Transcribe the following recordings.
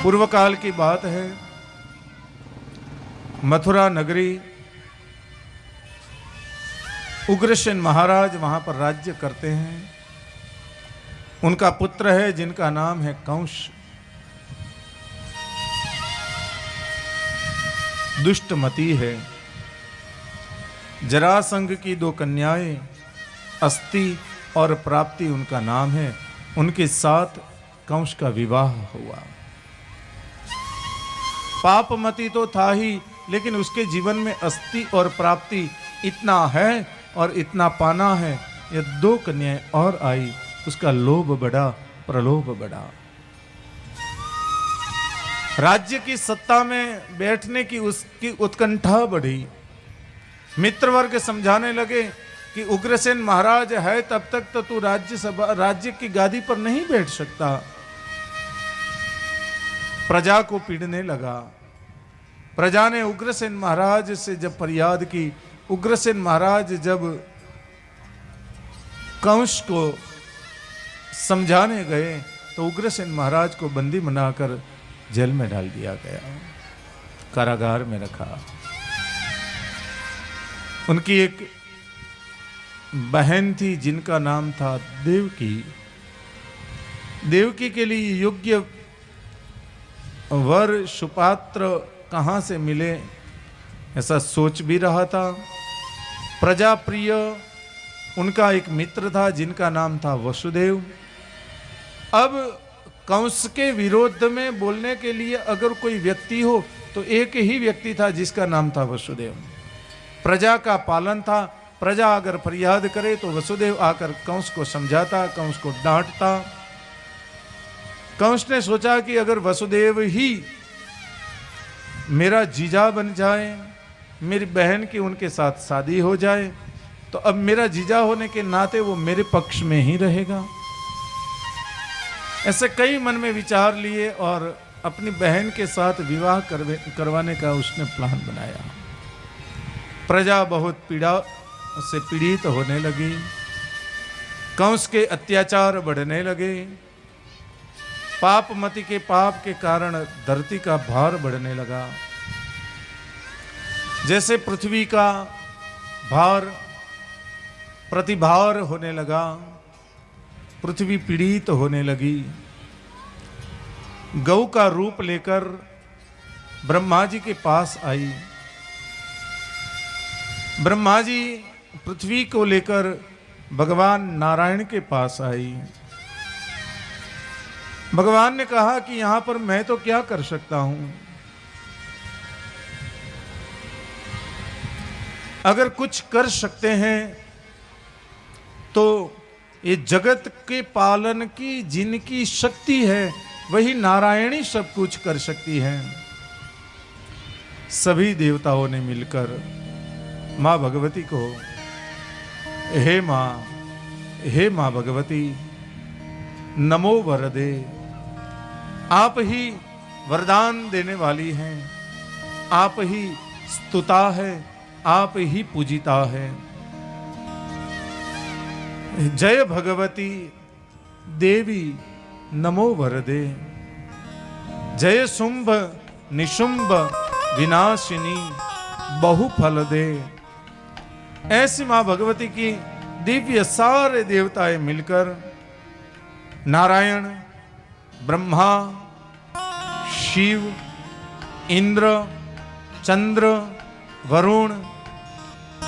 पूर्व काल की बात है, मथुरा नगरी, उग्रसेन महाराज वहां पर राज्य करते हैं। उनका पुत्र है जिनका नाम है कंस। दुष्टमती है। जरासंध की दो कन्याएं अस्ति और प्राप्ति उनका नाम है। उनके साथ कंस का विवाह हुआ। पापमती तो था ही, लेकिन उसके जीवन में अस्ति और प्राप्ति इतना है और इतना पाना है। ये दो कन्याएं और आई, उसका लोभ बढ़ा, प्रलोभ बढ़ा। राज्य की सत्ता में बैठने की उसकी उत्कंठा बढ़ी। मित्र वर्ग समझाने लगे कि उग्रसेन महाराज है तब तक तो तू राज्य की गादी पर नहीं बैठ सकता। प्रजा को पीड़ने लगा। प्रजा ने उग्रसेन महाराज से जब फरियाद की, उग्रसेन महाराज जब कंस को समझाने गए तो उग्रसेन महाराज को बंदी बनाकर जेल में डाल दिया गया, कारागार में रखा। उनकी एक बहन थी जिनका नाम था देवकी। देवकी के लिए योग्य वर सुपात्र कहाँ से मिले ऐसा सोच भी रहा था। प्रजा प्रिय उनका एक मित्र था जिनका नाम था वसुदेव। अब कंस के विरोध में बोलने के लिए अगर कोई व्यक्ति हो तो एक ही व्यक्ति था जिसका नाम था वसुदेव। प्रजा का पालन था। प्रजा अगर फरियाद करे तो वसुदेव आकर कंस को समझाता, कंस को डांटता। कंस ने सोचा कि अगर वसुदेव ही मेरा जीजा बन जाए, मेरी बहन की उनके साथ शादी हो जाए, तो अब मेरा जीजा होने के नाते वो मेरे पक्ष में ही रहेगा। ऐसे कई मन में विचार लिए और अपनी बहन के साथ विवाह करवाने का उसने प्लान बनाया। प्रजा बहुत पीड़ा से पीड़ित होने लगी। कंस के अत्याचार बढ़ने लगे। पापमती के पाप के कारण धरती का भार बढ़ने लगा। जैसे पृथ्वी का भार प्रतिभार होने लगा, पृथ्वी पीड़ित होने लगी। गौ का रूप लेकर ब्रह्मा जी के पास आई। ब्रह्मा जी पृथ्वी को लेकर भगवान नारायण के पास आई। भगवान ने कहा कि यहां पर मैं तो क्या कर सकता हूं, अगर कुछ कर सकते हैं तो ये जगत के पालन की जिनकी शक्ति है वही नारायणी सब कुछ कर सकती है। सभी देवताओं ने मिलकर मां भगवती को, हे मां भगवती, नमो वरदे, आप ही वरदान देने वाली हैं, आप ही स्तुता है, आप ही पूजिता है। जय भगवती देवी नमो वरदे, जय शुंभ निशुंभ विनाशिनी बहुफल दे। ऐसी मां भगवती की दिव्य सारे देवताएं मिलकर नारायण, ब्रह्मा, शिव, इंद्र, चंद्र, वरुण,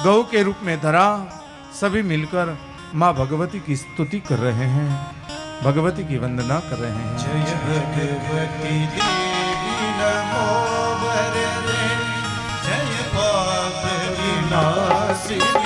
गौ के रूप में धरा, सभी मिलकर मां भगवती की स्तुति कर रहे हैं, भगवती की वंदना कर रहे हैं। जय भगवती देवी नमो वरदे, जय पाप विनाशिनी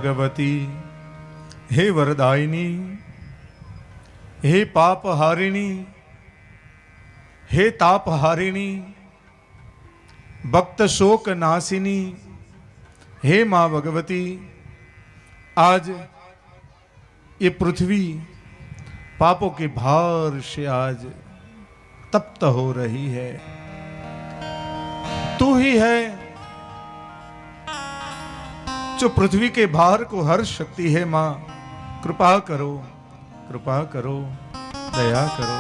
भगवती हे वरदायिनी, हे पापहारिणी, हे तापहारिणी, भक्त शोक नासिनी, हे माँ भगवती, आज ये पृथ्वी पापों के भार से आज तप्त हो रही है। तू ही है जो पृथ्वी के भार को हर सकती है। मां कृपा करो, कृपा करो, दया करो।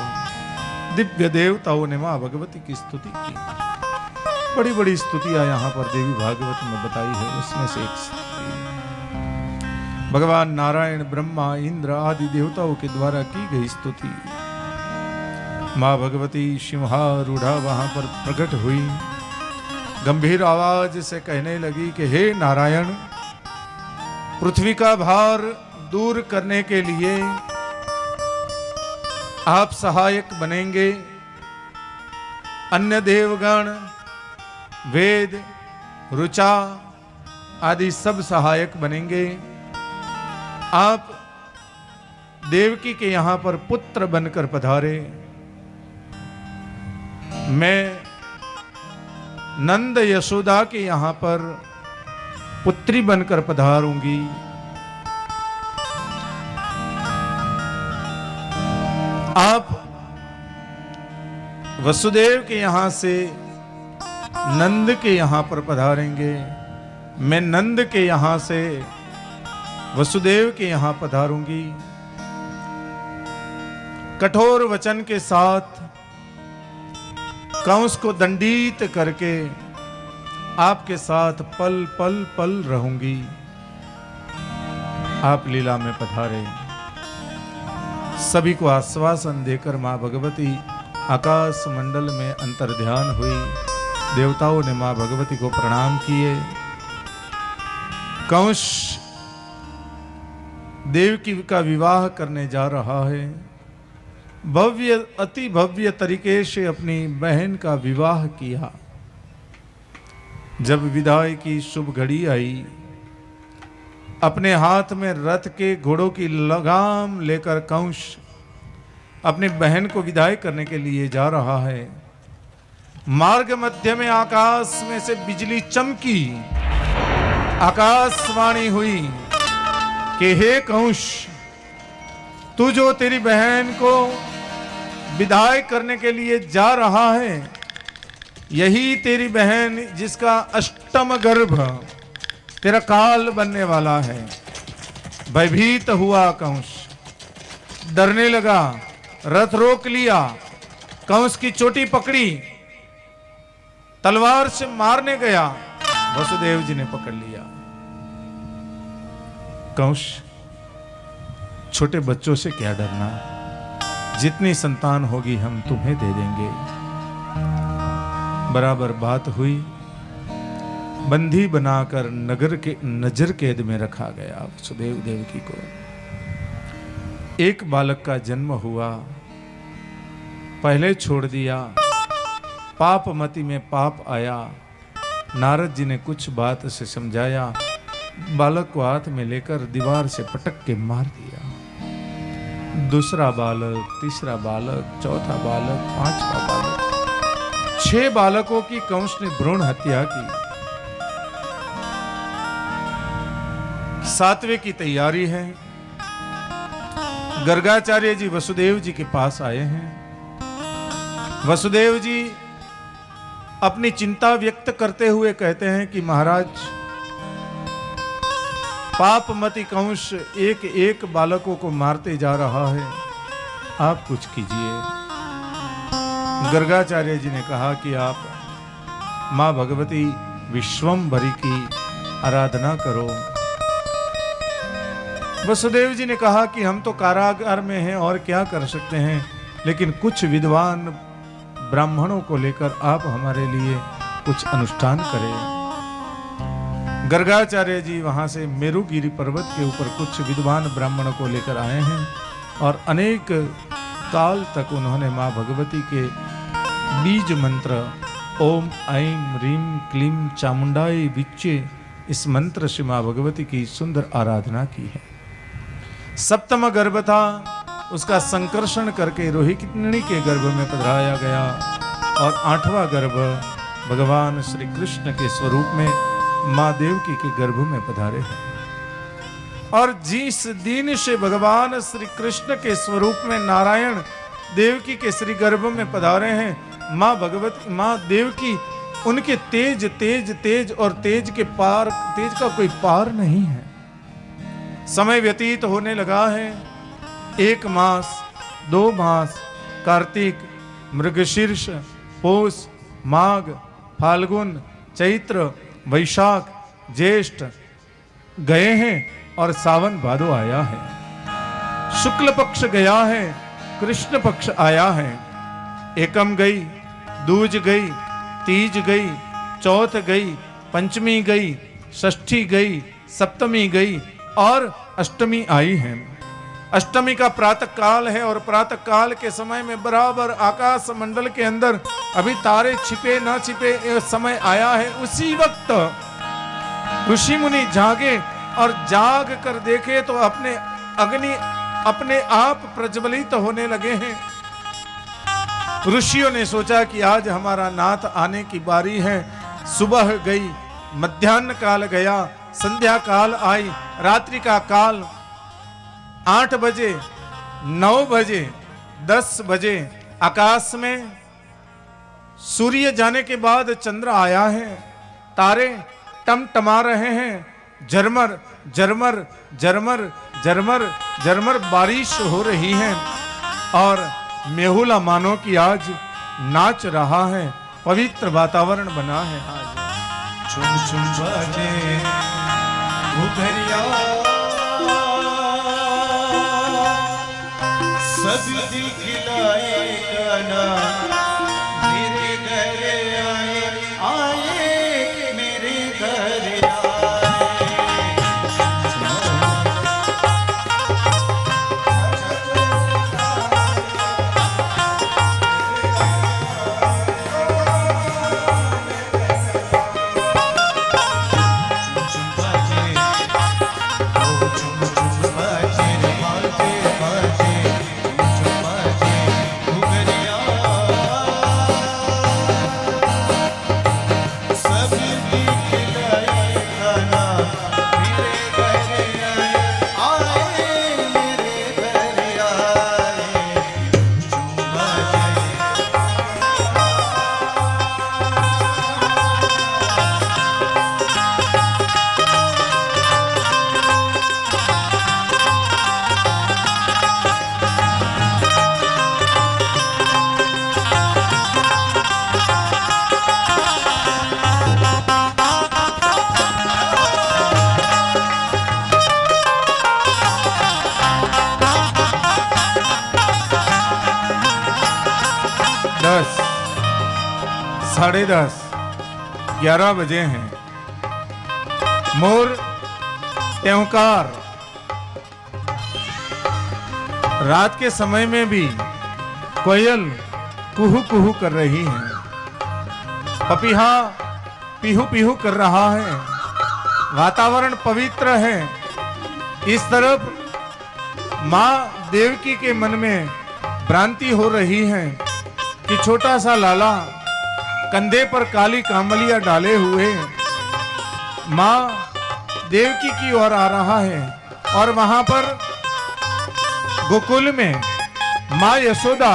दिव्य देवताओं ने मां भगवती की स्तुति की। बड़ी बड़ी स्तुतियां यहां पर देवी भागवत में बताई है। उसमें से एक स्तुति भगवान नारायण, ब्रह्मा, इंद्र आदि देवताओं के द्वारा की गई स्तुति। मां भगवती सिंहारूढ़ा वहां पर प्रकट हुई, गंभीर आवाज से कहने लगी कि हे नारायण, पृथ्वी का भार दूर करने के लिए आप सहायक बनेंगे। अन्य देवगण, वेद, ऋचा आदि सब सहायक बनेंगे। आप देवकी के यहां पर पुत्र बनकर पधारे। मैं नंद यशोदा के यहां पर पुत्री बनकर पधारूंगी। आप वसुदेव के यहां से नंद के यहां पर पधारेंगे। मैं नंद के यहां से वसुदेव के यहां पधारूंगी। कठोर वचन के साथ कंस को दंडित करके आपके साथ पल पल पल रहूंगी। आप लीला में पधारे। सभी को आश्वासन देकर मां भगवती आकाश मंडल में अंतर्ध्यान हुई। देवताओं ने मां भगवती को प्रणाम किए। कंस देवकी का विवाह करने जा रहा है। भव्य, अति भव्य तरीके से अपनी बहन का विवाह किया। जब विदाई की शुभ घड़ी आई, अपने हाथ में रथ के घोड़ों की लगाम लेकर कंस अपनी बहन को विदाई करने के लिए जा रहा है। मार्ग मध्य में आकाश में से बिजली चमकी। आकाशवाणी हुई कि हे कंस, तू जो तेरी बहन को विदाई करने के लिए जा रहा है, यही तेरी बहन जिसका अष्टम गर्भ तेरा काल बनने वाला है। भयभीत हुआ कंस, डरने लगा, रथ रोक लिया, कंस की चोटी पकड़ी, तलवार से मारने गया। वसुदेव जी ने पकड़ लिया। कंस, छोटे बच्चों से क्या डरना, जितनी संतान होगी हम तुम्हें दे देंगे। बराबर बात हुई। बंदी बनाकर नजर कैद में रखा गया वसुदेव देवकी को। एक बालक का जन्म हुआ, पहले छोड़ दिया। पापमति में पाप आया। नारद जी ने कुछ बात से समझाया। बालक को हाथ में लेकर दीवार से पटक के मार दिया। दूसरा बालक, तीसरा बालक, चौथा बालक, पांचवा बालक, 6 बालकों की कंस ने भ्रूण हत्या की। 7वें की तैयारी है। गर्गाचार्य जी वसुदेव जी के पास आए हैं। वसुदेव जी अपनी चिंता व्यक्त करते हुए कहते हैं कि महाराज, पापमति कंस एक एक बालकों को मारते जा रहा है, आप कुछ कीजिए। गर्गाचार्य जी ने कहा कि आप मां भगवती विश्वम्भरी की आराधना करो। वसुदेव जी ने कहा कि हम तो कारागार में हैं और क्या कर सकते हैं, लेकिन कुछ विद्वान ब्राह्मणों को लेकर आप हमारे लिए कुछ अनुष्ठान करें। गर्गाचार्य जी वहां से मेरुगिरी पर्वत के ऊपर कुछ विद्वान ब्राह्मणों को लेकर आए हैं और अनेक काल तक उन्होंने मां भगवती के बीज मंत्र ओम ऐं ह्रीं क्लीं चामुंडाय विच्चे इस मंत्र से मां भगवती की सुंदर आराधना की है। सप्तम गर्भ था, उसका संकर्षण करके रोहिणी के गर्भ में पधराया गया और आठवां गर्भ भगवान श्री कृष्ण के स्वरूप में मां देवकी के गर्भ में पधारे हैं। और जिस दिन से भगवान श्री कृष्ण के स्वरूप में नारायण देवकी के श्री गर्भ में पधारे हैं, मां भगवती मां देवकी उनके तेज तेज तेज और तेज के पार, तेज का कोई पार नहीं है। समय व्यतीत होने लगा है। 1 मास, 2 मास, कार्तिक, मृगशीर्ष, पौष, माघ, फाल्गुन, चैत्र, वैशाख, ज्येष्ठ गए हैं और सावन भादो आया है। शुक्ल पक्ष गया है, कृष्ण पक्ष आया है। एकम गई, दूज गई, तीज गई, चौथ गई, पंचमी गई, षष्ठी गई, सप्तमी गई और अष्टमी आई है। अष्टमी का प्रातः काल है और प्रातः काल के समय में बराबर आकाश मंडल के अंदर अभी तारे छिपे ना छिपे समय आया है। उसी वक्त ऋषि मुनि जागे और जाग कर देखे तो अपने अग्नि अपने आप प्रज्वलित होने लगे हैं। ऋषियों ने सोचा कि आज हमारा नाथ आने की बारी है। सुबह गई, मध्याह्न काल गया, संध्या काल आई, रात्रि का काल 8 बजे, 9 बजे, 10 बजे आकाश में सूर्य जाने के बाद चंद्र आया है। तारे टमटमा रहे हैं। झरमर झरमर झरमर झरमर झरमर बारिश हो रही है और मेहुला मानो कि आज नाच रहा है। पवित्र वातावरण बना है आज। छुम छुम बाजे घुघरिया, सब दिखलाए गाना, मेरे घर आए आए मेरे घर आए। साढ़े 10, 11 बजे हैं। मोर त्योंकार रात के समय में भी कोयल कुहू कुहू कर रही है। पपीहा पीहू पीहू कर रहा है। वातावरण पवित्र है। इस तरफ मां देवकी के मन में भ्रांति हो रही है कि छोटा सा लाला कंधे पर काली कामलिया डाले हुए मां देवकी की ओर आ रहा है और वहां पर गोकुल में मां यशोदा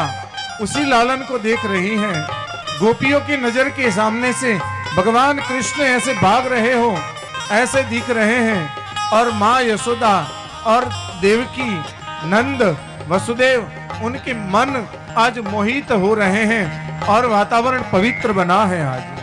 उसी लालन को देख रही हैं। गोपियों की नजर के सामने से भगवान कृष्ण ऐसे भाग रहे हो, ऐसे दिख रहे हैं और मां यशोदा और देवकी, नंद, वसुदेव उनके मन आज मोहित हो रहे हैं और वातावरण पवित्र बना है आज।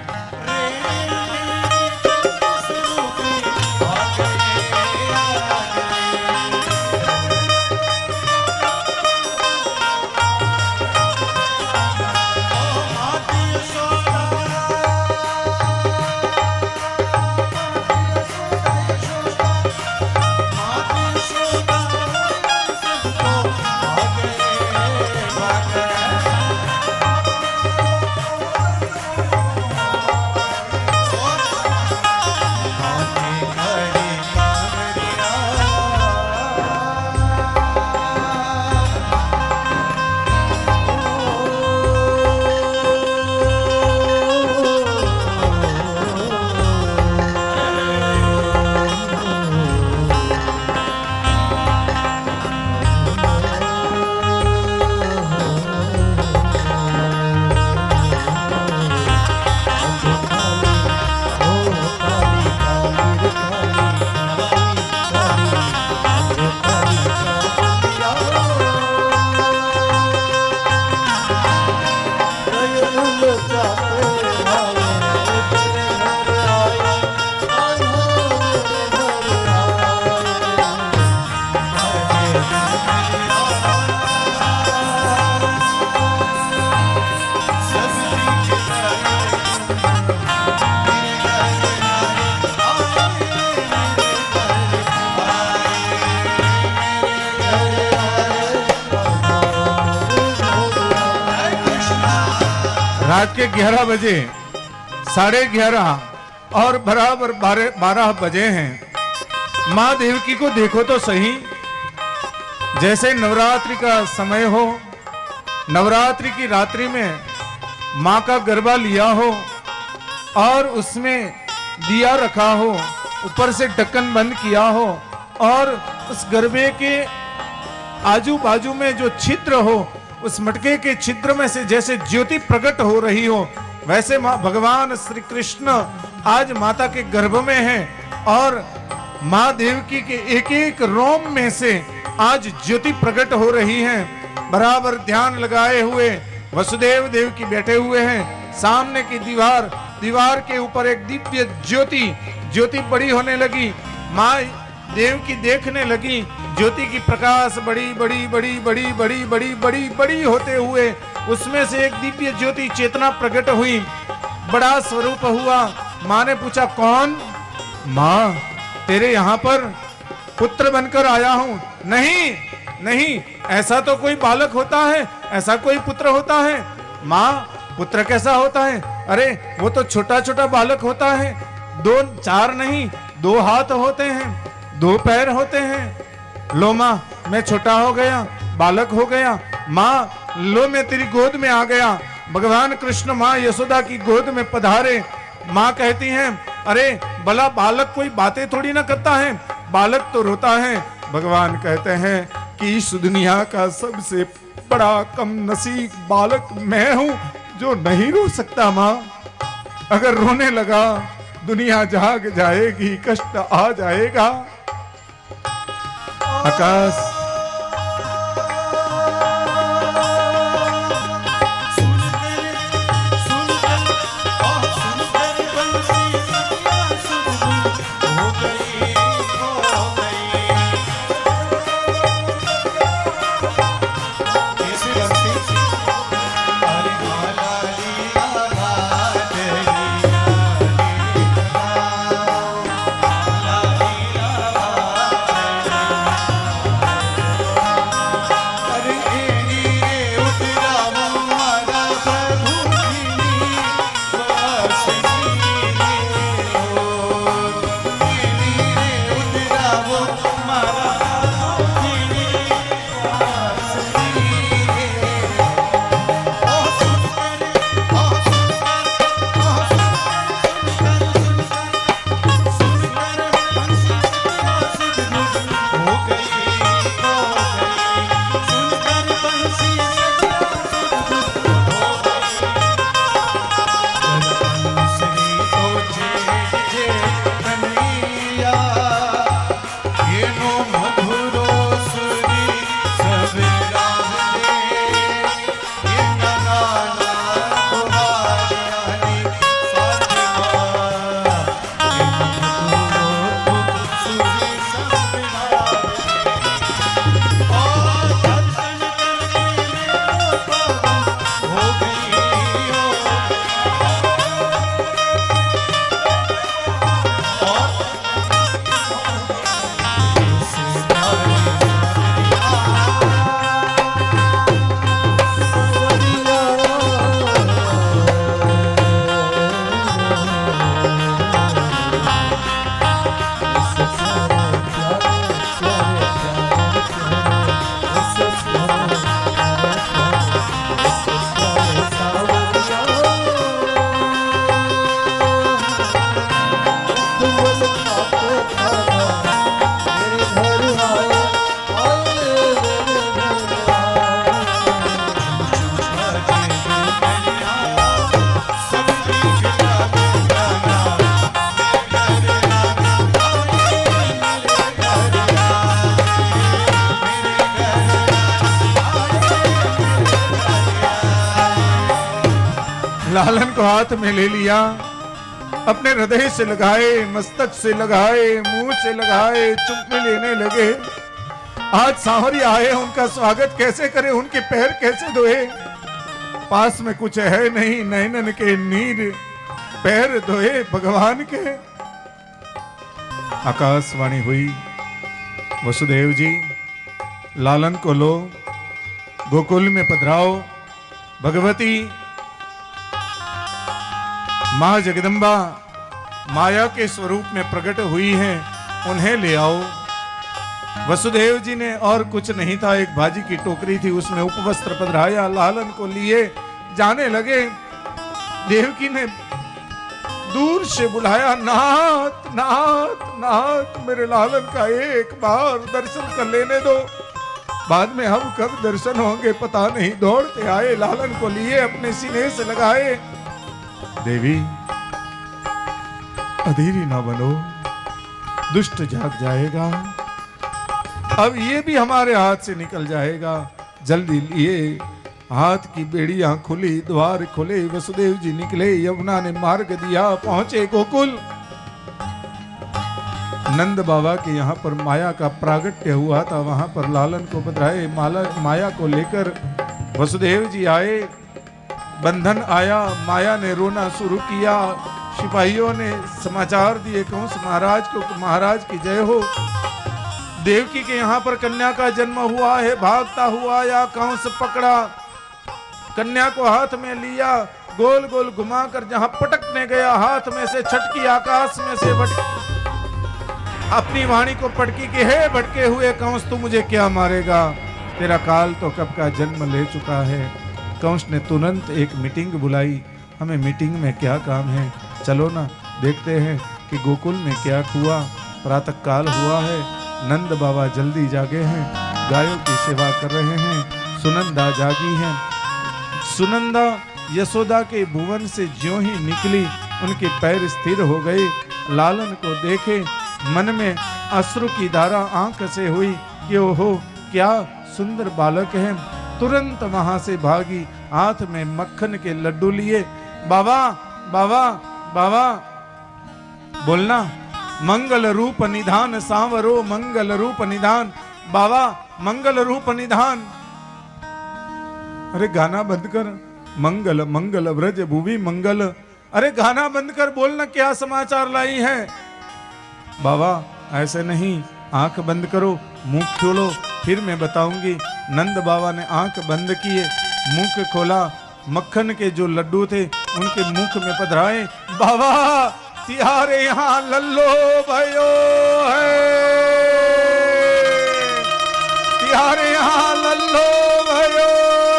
रात के 11 बजे 11:30 और बराबर 12 बजे हैं। माँ देवकी को देखो तो सही, जैसे नवरात्रि का समय हो, नवरात्रि की रात्रि में माँ का गरबा लिया हो और उसमें दिया रखा हो, ऊपर से ढक्कन बंद किया हो और उस गरबे के आजू बाजू में जो छिद्र हो, उस मटके के छिद्र में से जैसे ज्योति प्रकट हो रही हो, वैसे माँ भगवान श्री कृष्ण आज माता के गर्भ में हैं और माँ देवकी के एक एक रोम में से आज ज्योति प्रकट हो रही है। बराबर ध्यान लगाए हुए वसुदेव देवकी बैठे हुए हैं। सामने की दीवार के ऊपर एक दिव्य ज्योति बड़ी होने लगी। माँ देवकी देखने लगी, ज्योति की प्रकाश बड़ी बड़ी बड़ी बड़ी बड़ी बड़ी बड़ी बड़ी होते हुए उसमें से एक दिव्य ज्योति चेतना प्रकट हुई, बड़ा स्वरूप हुआ। माँ ने पूछा, कौन? माँ, तेरे यहाँ पर पुत्र बनकर आया हूं। नहीं नहीं, ऐसा तो कोई बालक होता है, ऐसा कोई पुत्र होता है। माँ, पुत्र कैसा होता है? अरे वो तो छोटा छोटा बालक होता है, 4 नहीं 2 हाथ होते हैं, 2 पैर होते हैं। लो माँ, मैं छोटा हो गया, बालक हो गया। माँ लो, मैं तेरी गोद में आ गया। भगवान कृष्ण माँ यशोदा की गोद में पधारे। माँ कहती हैं, अरे भला बालक कोई बातें थोड़ी ना करता है, बालक तो रोता है। भगवान कहते हैं कि इस दुनिया का सबसे बड़ा कम नसीब बालक मैं हूं जो नहीं रो सकता। माँ, अगर रोने लगा दुनिया जाग जाएगी, कष्ट आ जाएगा। आकाश लालन को हाथ में ले लिया, अपने हृदय से लगाए, मस्तक से लगाए, मुंह से लगाए, चुम्मे लेने लगे। आज सांवरिया आए, उनका स्वागत कैसे करें, उनके पैर कैसे धोए? पास में कुछ है नहीं, नैनन के नीर पैर धोए भगवान के। आकाशवाणी हुई, वसुदेव जी लालन को लो, गोकुल में पधराओ। भगवती माँ जगदम्बा माया के स्वरूप में प्रकट हुई हैं, उन्हें ले आओ। वसुदेव जी ने और कुछ नहीं था, एक भाजी की टोकरी थी, उसमें उपवस्त्र पधराया, लालन को लिए जाने लगे। देवकी ने दूर से बुलाया, नाथ नाथ नाथ, मेरे लालन का एक बार दर्शन कर लेने दो, बाद में हम कब दर्शन होंगे पता नहीं। दौड़ते आए, लालन को लिए अपने सीने से लगाए। देवी अधीरी ना बनो, दुष्ट जाग जाएगा, अब ये भी हमारे हाथ से निकल जाएगा। जल्दी लिए, हाथ की बेड़ियां खुली, द्वार खुले, वसुदेव जी निकले, यमुना ने मार्ग दिया, पहुंचे गोकुल। नंद बाबा के यहाँ पर माया का प्रागट्य हुआ था, वहां पर लालन को बधाए, माया को लेकर वसुदेव जी आए। बंधन आया, माया ने रोना शुरू किया, सिपाहियों ने समाचार दिए कंस महाराज को, महाराज की जय हो, देवकी के यहाँ पर कन्या का जन्म हुआ है। भागता हुआ या कंस पकड़ा, कन्या को हाथ में लिया, गोल गोल घुमाकर जहां पटकने गया, हाथ में से छटकी आकाश में से अपनी वाणी को पटकी कि हे भटके हुए कंस, तू मुझे क्या मारेगा, तेरा काल तो कब का जन्म ले चुका है। कंस ने तुरंत एक मीटिंग बुलाई, हमें मीटिंग में क्या काम है, चलो ना देखते हैं कि गोकुल में क्या हुआ। प्रातः काल हुआ है, नंद बाबा जल्दी जागे हैं, गायों की सेवा कर रहे हैं, सुनंदा जागी हैं। सुनंदा यशोदा के भुवन से ज्यों ही निकली, उनके पैर स्थिर हो गए। लालन को देखे, मन में अश्रु की धारा आंख से हुई कि ओहो क्या सुंदर बालक है। तुरंत वहां से भागी, हाथ में मक्खन के लड्डू लिए, बाबा बाबा बाबा बोलना, मंगल रूप निधान सांवरो, मंगल रूप निधान, बाबा मंगल रूप निधान। अरे गाना बंद कर, मंगल मंगल व्रज भुवि मंगल, अरे गाना बंद कर, बोलना क्या समाचार लाई है। बाबा ऐसे नहीं, आंख बंद करो, मुंह खोलो, फिर मैं बताऊंगी। नंद बाबा ने आंख बंद किए, मुंह खोला, मक्खन के जो लड्डू थे उनके मुख में पधराए। बाबा तिहारे यहाँ लल्लो भयो है, तिहारे यहाँ लल्लो भयो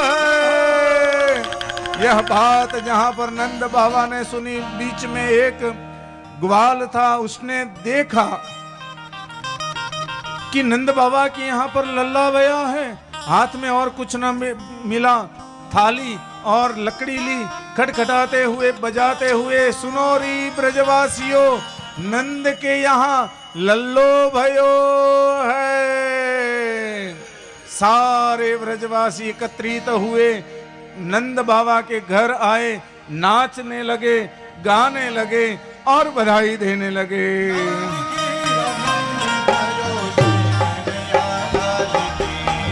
है। यह बात जहां पर नंद बाबा ने सुनी, बीच में एक ग्वाल था, उसने देखा कि नंद बाबा के यहाँ पर लल्ला बया है। हाथ में और कुछ न मिला, थाली और लकड़ी ली, खटखटाते हुए बजाते हुए, सुनो री ब्रजवासियों, नंद के यहाँ लल्लो भयो है। सारे ब्रजवासी एकत्रित हुए, नंद बाबा के घर आए, नाचने लगे, गाने लगे और बधाई देने लगे।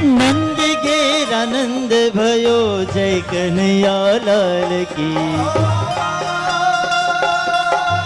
नंद घेर आनंद भयो, जय कन्हैया लाल की।